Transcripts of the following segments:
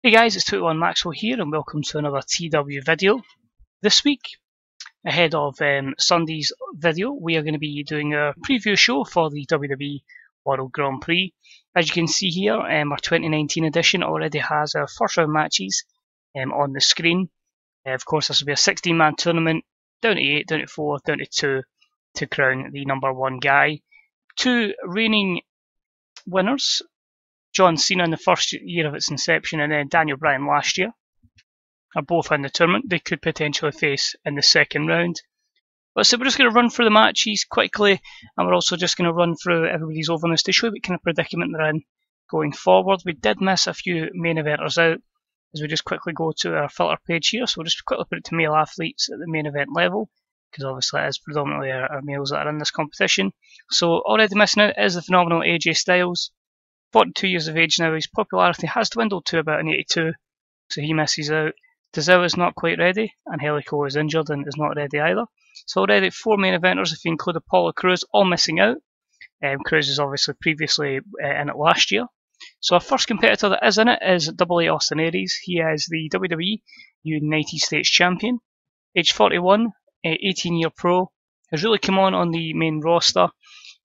Hey guys, it's 21 Maxwell here and welcome to another TW video. This week, ahead of Sunday's video, we are going to be doing a preview show for the WWE World Grand Prix. As you can see here, our 2019 edition already has our first round matches on the screen. Of course, this will be a 16-man tournament, down to 8, down to 4, down to 2 to crown the number 1 guy. 2 reigning winners, John Cena in the first year of its inception and then Daniel Bryan last year, are both in the tournament. They could potentially face in the second round. But so we're just going to run through the matches quickly, and we're also just going to run through everybody's overness to show you what kind of predicament they're in going forward. We did miss a few main eventers out as we just quickly go to our filter page here, so we'll just quickly put it to male athletes at the main event level, because obviously it is predominantly our males that are in this competition. So already missing out is the phenomenal AJ Styles. 42 years of age now, his popularity has dwindled to about an 82, so he misses out. Tozawa is not quite ready, and Helico is injured and is not ready either. So already 4 main eventers, if you include Apollo Crews, all missing out. Crews is obviously previously in it last year. So our first competitor that is in it is AA Austin Aries. He is the WWE United States Champion. Age 41, 18-year pro, has really come on the main roster.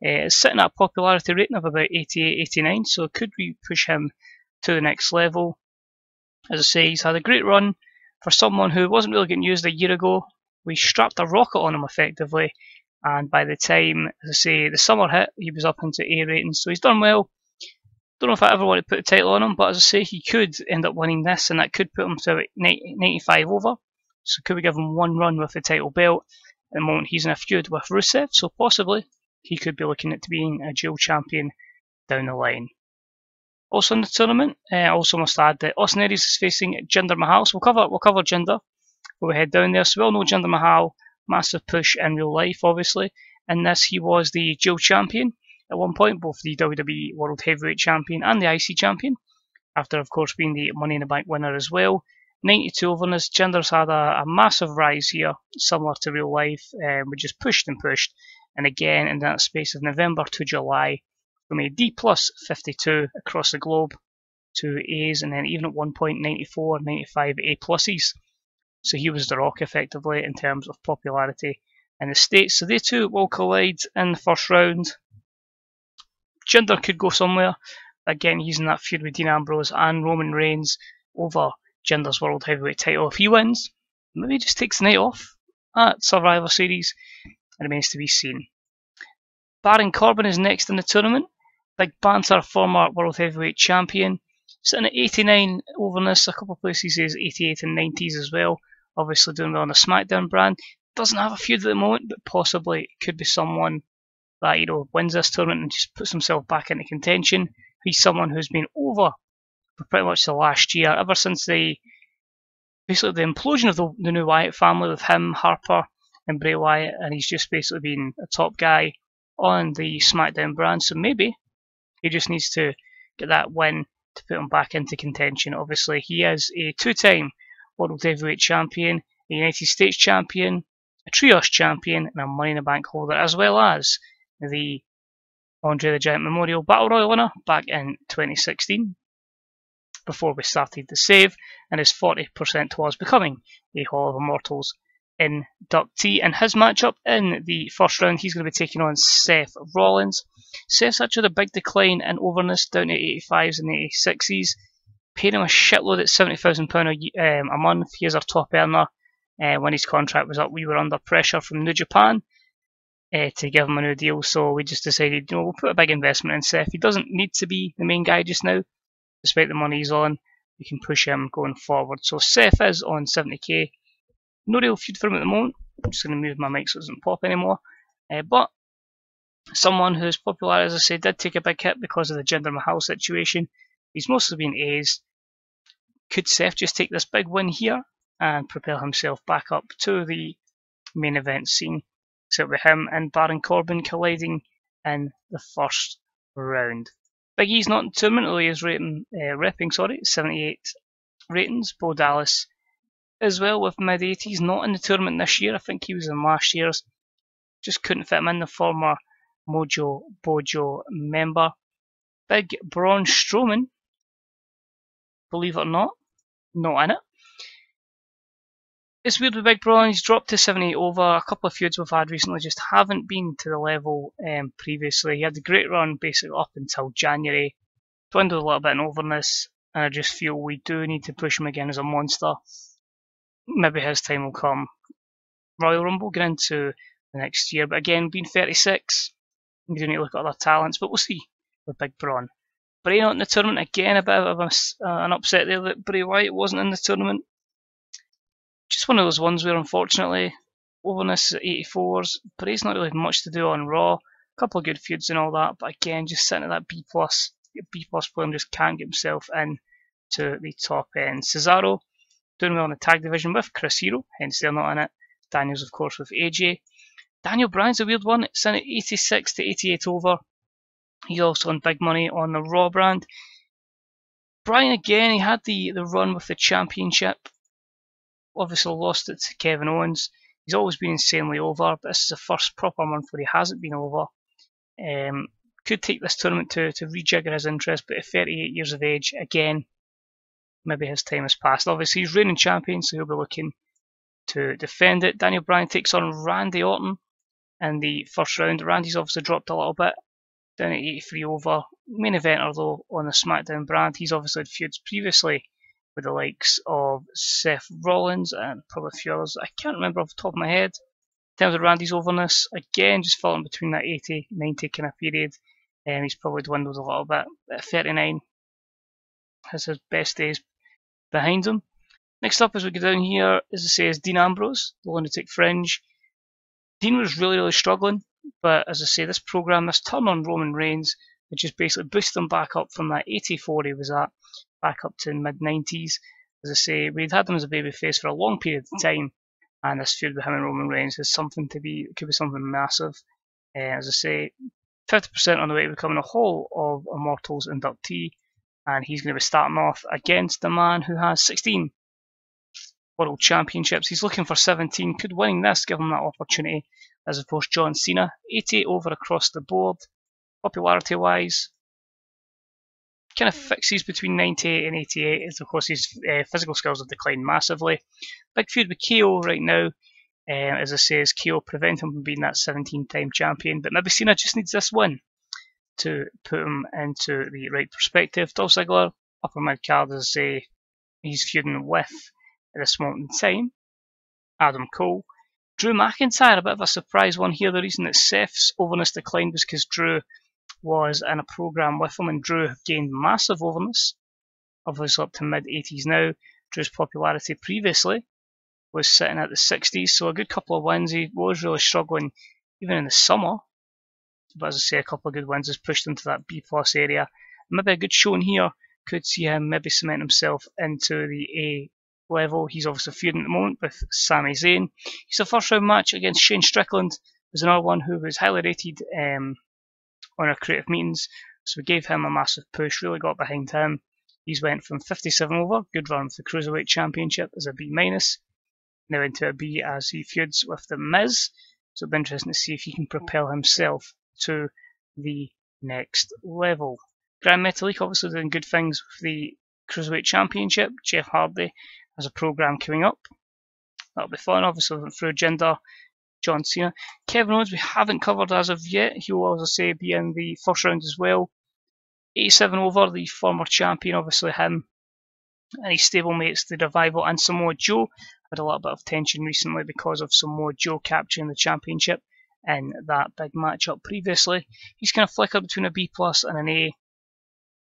It's sitting at a popularity rating of about 88, 89, so could we push him to the next level? As I say, he's had a great run for someone who wasn't really getting used a year ago. We strapped a rocket on him effectively, and by the time, as I say, the summer hit, he was up into A ratings, so he's done well. Don't know if I ever want to put a title on him, but as I say, he could end up winning this, and that could put him to about 95 over. So could we give him one run with the title belt? At the moment, he's in a feud with Rusev, so possibly he could be looking at being a dual champion down the line. Also in the tournament, also must add that Austin Aries is facing Jinder Mahal. So we'll cover Jinder when we head down there. So we all know Jinder Mahal, massive push in real life, obviously. In this, he was the dual champion at one point, both the WWE World Heavyweight Champion and the IC Champion. After, of course, being the Money in the Bank winner as well. 92 overness. Jinder's had a massive rise here, similar to real life. We just pushed and pushed. And again, in that space of November to July, from a D plus 52 across the globe to A's, and then even at one point 94, 95 A pluses. So he was the rock effectively in terms of popularity in the States. So they two will collide in the first round. Jinder could go somewhere. Again, he's in that feud with Dean Ambrose and Roman Reigns over Jinder's World Heavyweight title. If he wins, maybe he just takes the night off at Survivor Series. It remains to be seen. Baron Corbin is next in the tournament. Big banter, former World Heavyweight Champion. Sitting at 89 overness, a couple of places says 88 and 90s as well. Obviously doing well on the SmackDown brand. Doesn't have a feud at the moment, but possibly it could be someone that wins this tournament and just puts himself back into contention. He's someone who's been over for pretty much the last year, ever since basically the implosion of the new Wyatt family with him, Harper, and Bray Wyatt, and he's just basically been a top guy on the SmackDown brand. So maybe he just needs to get that win to put him back into contention. Obviously, he is a 2-time World Heavyweight Champion, a United States Champion, a Trios Champion, and a Money in the Bank holder, as well as the Andre the Giant Memorial Battle Royal winner back in 2016, before we started the save, and is 40% towards becoming a Hall of Immortals inductee. In his matchup in the first round, he's going to be taking on Seth Rollins. Seth's actually a big decline in overness, down to 85s and 86s, paying him a shitload at £70,000 a month. He is our top earner. When his contract was up, we were under pressure from New Japan to give him a new deal, so we just decided, we'll put a big investment in Seth. He doesn't need to be the main guy just now, despite the money he's on. We can push him going forward. So Seth is on 70k. No real feud for him at the moment. I'm just going to move my mic so it doesn't pop anymore. But someone whose popularity, as I say, did take a big hit because of the Jinder Mahal situation. He's mostly been A's. Could Seth just take this big win here and propel himself back up to the main event scene? So with him and Baron Corbin colliding in the first round. Big E's not in the tournament, he is repping 78 ratings. Bo Dallas as well with mid-80s, not in the tournament this year. I think he was in last year's. Just couldn't fit him in, the former Mojo Bojo member. Big Braun Strowman, believe it or not, not in it. It's weird with Big Braun, he's dropped to 78 over. A couple of feuds we've had recently just haven't been to the level previously. He had a great run basically up until January. Dwindled a little bit in overness, and I just feel we do need to push him again as a monster. Maybe his time will come. Royal Rumble get into the next year, but again, being 36, we do need to look at other talents, but we'll see with Big Braun. Bray not in the tournament, again a bit of an upset there that Bray Wyatt wasn't in the tournament. Just one of those ones where unfortunately, overness at 84s, Bray's not really much to do on Raw. A couple of good feuds and all that, but again, just sitting at that B+. B+ player just can't get himself in to the top end. Cesaro doing well in the tag division with Chris Hero, hence they're not in it. Daniels, of course, with AJ. Daniel Bryan's a weird one. It's in at 86 to 88 over. He's also on big money on the Raw brand. Bryan again, he had the run with the championship. Obviously lost it to Kevin Owens. He's always been insanely over, but this is the first proper month where he hasn't been over. Could take this tournament to rejigger his interest, but at 38 years of age, again, maybe his time has passed. Obviously, he's reigning champion, so he'll be looking to defend it. Daniel Bryan takes on Randy Orton in the first round. Randy's obviously dropped a little bit, down at 83 over. Main eventer though on the SmackDown brand. He's obviously had feuds previously with the likes of Seth Rollins and probably a few others I can't remember off the top of my head. In terms of Randy's overness, again just falling between that 80-90 kind of period. He's probably dwindled a little bit. At 39 has his best days behind him. Next up as we go down here, as I say, is Dean Ambrose, the Lunatic Fringe. Dean was really struggling, but as I say, this program, this turn on Roman Reigns, which just basically boosted him back up from that 84 he was at, back up to mid-90s. As I say, we'd had him as a babyface for a long period of time, and this feud with him and Roman Reigns is something to be, it could be something massive. As I say, 50% on the way to becoming a Hall of Immortals inductee, and he's going to be starting off against the man who has 16 World Championships. He's looking for 17. Could winning this give him that opportunity, as of course John Cena. 88 over across the board. Popularity wise, kind of fixes between 98 and 88, as of course his physical skills have declined massively. Big feud with KO right now. As I say, is KO prevent him from being that 17-time champion, but maybe Cena just needs this win to put him into the right perspective. Dolph Ziggler, upper mid card, as I say, he's feuding with at this moment in time. Adam Cole. Drew McIntyre, a bit of a surprise one here. The reason that Seth's overness declined was because Drew was in a program with him, and Drew gained massive overness, obviously up to mid-80s now. Drew's popularity previously was sitting at the 60s, so a good couple of wins. He was really struggling even in the summer, but as I say, a couple of good wins has pushed him to that B+ area. Maybe a good showing here could see him maybe cement himself into the A level. He's obviously feuding at the moment with Sami Zayn. He's a first round match against Shane Strickland. There's another one who was highly rated on our creative meetings, so we gave him a massive push, really got behind him. He's went from 57 over, good run with the Cruiserweight Championship, as a B-, now into a B as he feuds with The Miz, so it'll be interesting to see if he can propel himself to the next level. Grand Metalik obviously doing good things with the Cruiserweight Championship. Jeff Hardy has a program coming up. That'll be fun, obviously through Jinder, John Cena. Kevin Owens we haven't covered as of yet. He will, as I say, be in the first round as well. 87 over, the former champion, obviously him and his stablemates, the Revival and Samoa Joe, had a little bit of tension recently because of Samoa Joe capturing the championship in that big matchup previously. He's kind of flickered between a B+ and an A.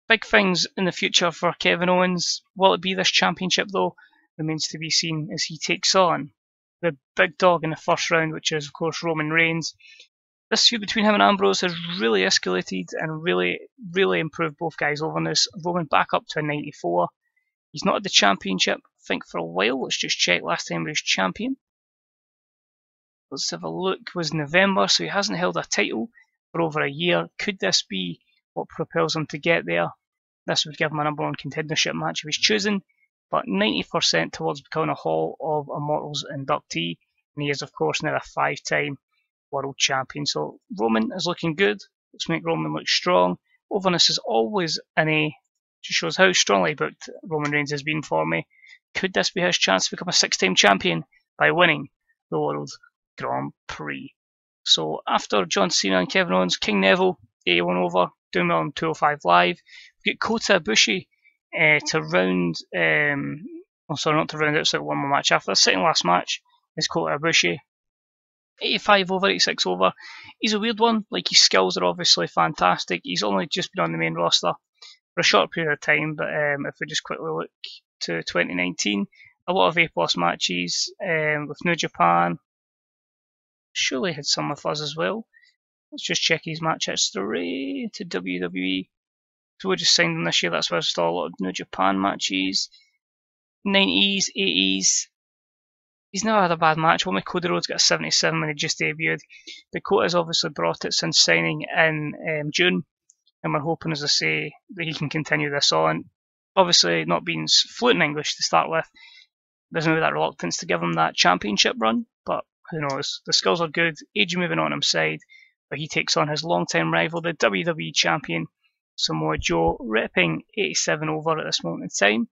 Big things in the future for Kevin Owens. Will it be this championship though? Remains to be seen as he takes on the big dog in the first round, which is of course Roman Reigns. This feud between him and Ambrose has really escalated and really improved both guys' overness. Roman back up to a 94. He's not had the championship, I think, for a while. Let's just check last time he was champion. Let's have a look. It was November, so he hasn't held a title for over a year. Could this be what propels him to get there? This would give him a number one contendership match if he's chosen, but 90% towards becoming a Hall of Immortals inductee, and he is of course now a 5-time world champion. So Roman is looking good. Let's make Roman look strong. Overness is always an A, Just shows how strongly booked Roman Reigns has been for me. Could this be his chance to become a 6-time champion by winning the World Grand Prix? So after John Cena and Kevin Owens, King Neville, 81 over, doing well on 205 Live. We've got Kota Ibushi to round, not to round out, so one more match after. The second last match is Kota Ibushi. 85 over, 86 over. He's a weird one. Like, his skills are obviously fantastic. He's only just been on the main roster for a short period of time, but if we just quickly look to 2019, a lot of A+ matches with New Japan. Surely had some with us as well. Let's just check his match history to WWE. So we just signed him this year, that's why there's still a lot of New Japan matches. 90s, 80s. He's never had a bad match. One with Cody Rhodes got a 77 when he just debuted. But Kota's obviously brought it since signing in June. And we're hoping, as I say, that he can continue this on. Obviously, not being fluent in English to start with, there's maybe that reluctance to give him that championship run. But who knows? The skills are good. Age moving on his side. But he takes on his long-time rival, the WWE champion, Samoa Joe, repping 87 over at this moment in time.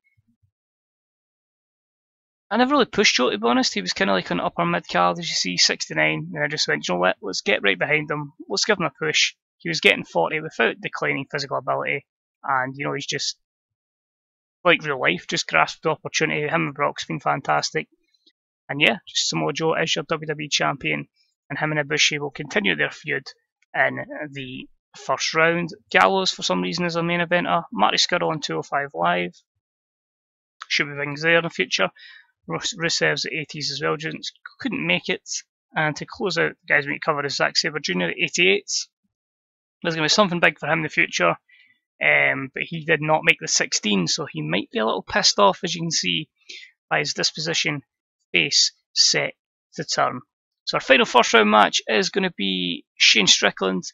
I never really pushed Joe, to be honest. He was kind of like an upper mid-card, as you see, 69. And I just went, you know what, let's get right behind him. Let's give him a push. He was getting 40 without declining physical ability. And, you know, he's just, like real life, just grasped the opportunity. Him and Brock's been fantastic. And yeah, just Samoa Joe is your WWE champion. And him and Ibushi will continue their feud in the first round. Gallows, for some reason, is a main eventer. Marty Scurll on 205 Live. Should be things there in the future. Rusev's at 80s as well, just couldn't make it. And to close out, the guys we covered is Zack Sabre Jr. at 88s. There's going to be something big for him in the future, but he did not make the 16, so he might be a little pissed off, as you can see by his disposition, face set to turn. So our final first round match is going to be Shane Strickland,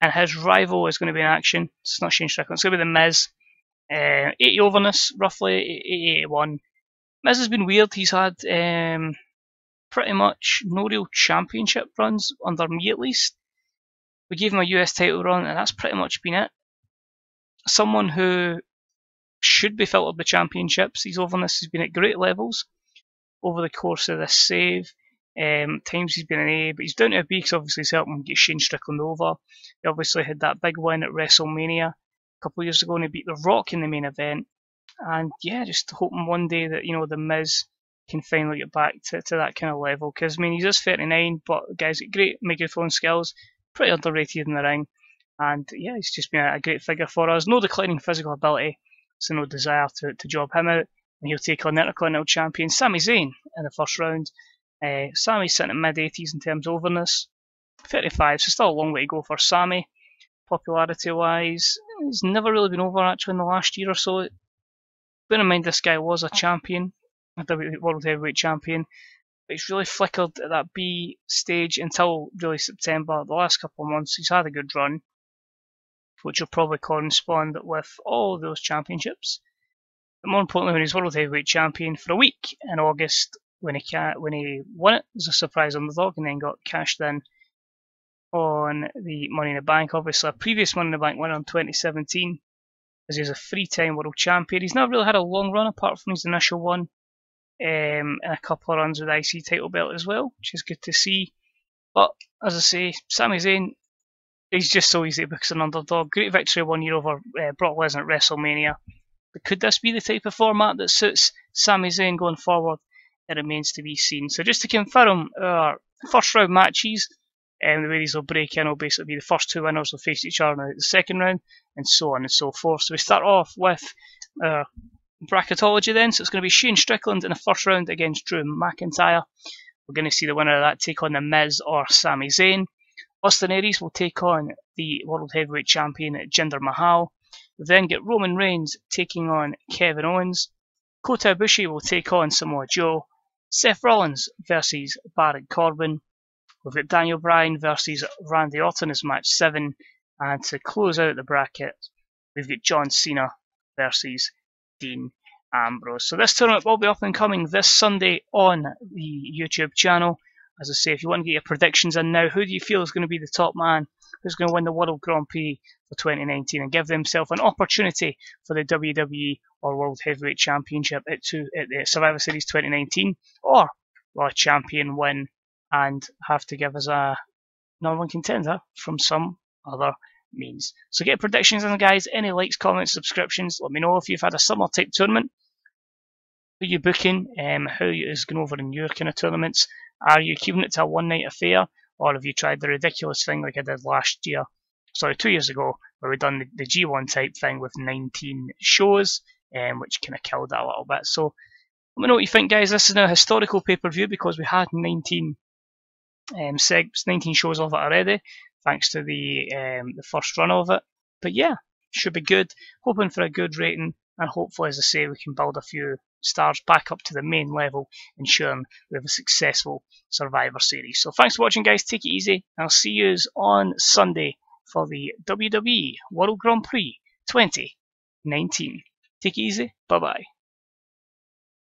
and his rival is going to be in action. It's not Shane Strickland, it's going to be The Miz. 80 overness, roughly, 81. Miz has been weird. He's had pretty much no real championship runs, under me at least. We gave him a US title run, and that's pretty much been it. Someone who should be filtered the championships. His overness has been at great levels over the course of this save. Times he's been an A, but he's down to a B because obviously he's helping get Shane Strickland over. He obviously had that big win at WrestleMania a couple of years ago, and he beat The Rock in the main event. And yeah, just hoping one day that, you know, The Miz can finally get back to that kind of level. Because, I mean, he's just 39, but the guy's got great microphone skills, pretty underrated in the ring. And yeah, he's just been a great figure for us. No declining physical ability, so no desire to job him out. And he'll take on the Intercontinental Champion Sami Zayn in the first round. Sami's sitting at mid-80s in terms of overness. 35, so still a long way to go for Sami. Popularity-wise, he's never really been over actually in the last year or so. Bear in mind this guy was a champion, a World Heavyweight Champion, but he's really flickered at that B stage until really September. The last couple of months he's had a good run, which will probably correspond with all of those championships. But more importantly, when he's World Heavyweight Champion for a week in August, when he won it as a surprise underdog and then got cashed in on the Money in the Bank. Obviously, a previous Money in the Bank winner in 2017, as he's a 3-time world champion. He's not really had a long run apart from his initial one, and a couple of runs with the IC title belt as well, which is good to see. But as I say, Sami Zayn, he's just so easy because an underdog. Great victory 1 year over Brock Lesnar at WrestleMania. But could this be the type of format that suits Sami Zayn going forward? It remains to be seen. So just to confirm our first round matches, the way these will break in will basically be the first two winners will face each other in the second round, and so on and so forth. So we start off with bracketology then. So it's going to be Shane Strickland in the first round against Drew McIntyre. We're going to see the winner of that take on The Miz or Sami Zayn. Austin Aries will take on the World Heavyweight Champion Jinder Mahal. We then get Roman Reigns taking on Kevin Owens. Kota Ibushi will take on Samoa Joe. Seth Rollins versus Baron Corbin. We've got Daniel Bryan versus Randy Orton as match 7. And to close out the bracket, we've got John Cena versus Dean Ambrose. So this tournament will be up and coming this Sunday on the YouTube channel. As I say, if you want to get your predictions in now, who do you feel is going to be the top man who's going to win the World Grand Prix for 2019 and give themselves an opportunity for the WWE or World Heavyweight Championship at the Survivor Series 2019, or will a champion win and have to give us a number one contender from some other means. So get predictions in, guys. Any likes, comments, subscriptions. Let me know if you've had a similar type tournament. Who are you booking? How is going over in your kind of tournaments? Are you keeping it to a one-night affair, or have you tried the ridiculous thing like I did last year? Sorry, 2 years ago, where we done the G1 type thing with 19 shows, which kind of killed that a little bit. So let me know what you think, guys. This is a historical pay-per-view because we had 19 shows of it already, thanks to the first run of it. But yeah, should be good. Hoping for a good rating, and hopefully, as I say, we can build a few stars back up to the main level, ensuring we have a successful Survivor Series. So thanks for watching, guys. Take it easy. I'll see you on Sunday for the WWE World Grand Prix 2019. Take it easy. Bye-bye.